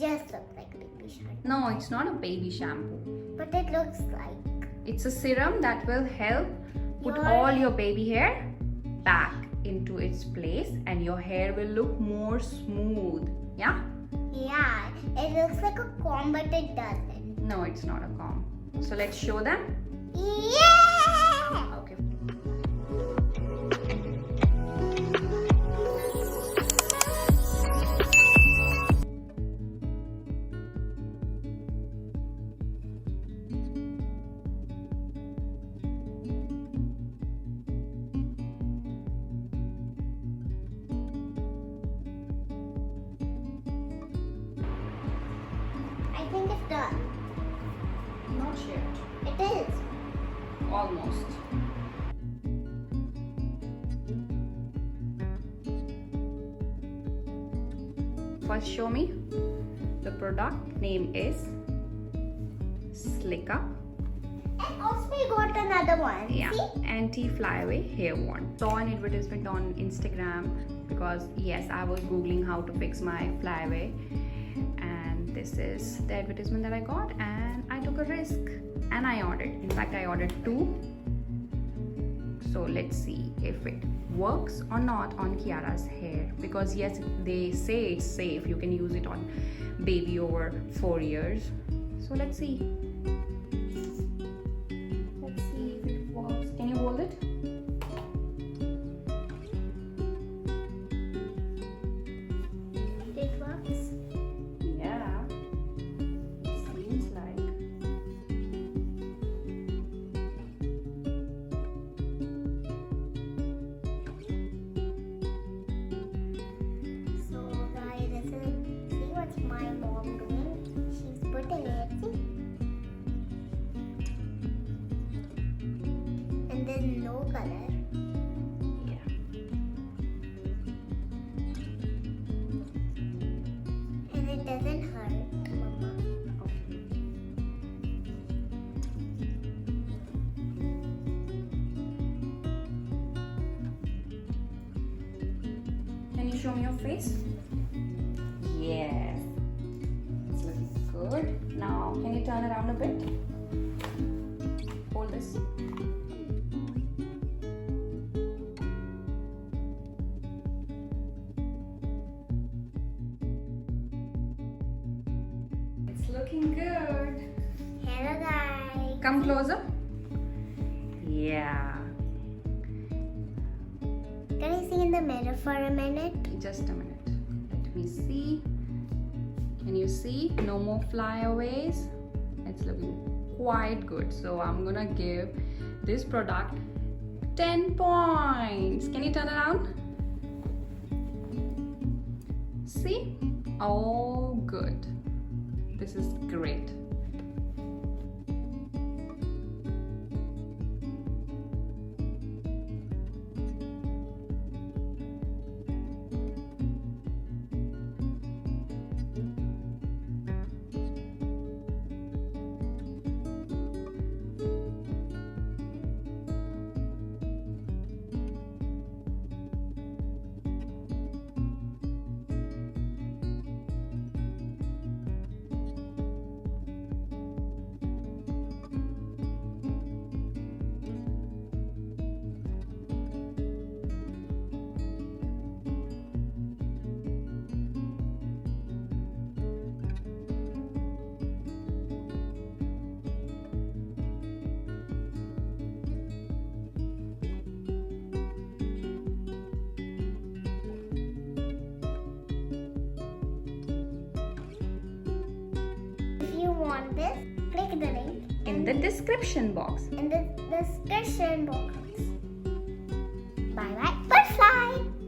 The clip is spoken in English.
just looks like baby shampoo. No, it's not a baby shampoo. But it looks like. It's a serum that will help put Your- all your baby hair back into its place and your hair will look more smooth. Yeah? Yeah, it looks like a comb, but it doesn't. No, it's not a comb. So let's show them. Yeah! Okay. I think it's done. Not yet. It is. Almost. First show me. The product name is Slick Up. And also we got another one. Yeah, See? anti-flyaway hair wand. Saw an advertisement on Instagram because yes, I was googling how to fix my flyaway, and this is the advertisement that I got, and I took a risk and I ordered. In fact, I ordered 2. So let's see if it works or not on Kiara's hair, because yes, they say it's safe. You can use it on baby over 4 years. So let's see. Let's see if it works. Can you hold it? It works. Yeah. Seems like. So guys, this is, see what's my mom doing? She's putting it, see? And there's no color. Yeah. And it doesn't hurt, Mama. Okay. Can you show me your face? Yes. It's looking good. Now, can you turn around a bit? Hold this. It's looking good. Hello guys. Come closer. Yeah. Can I see in the mirror for a minute? Just a minute. Let me see. Can you see? No more flyaways. It's looking quite good. So I'm gonna give this product 10 points. Can you turn around? See? Oh, good. This is great. Want this? Click the link In the description box. in the description box. Bye bye, butterfly.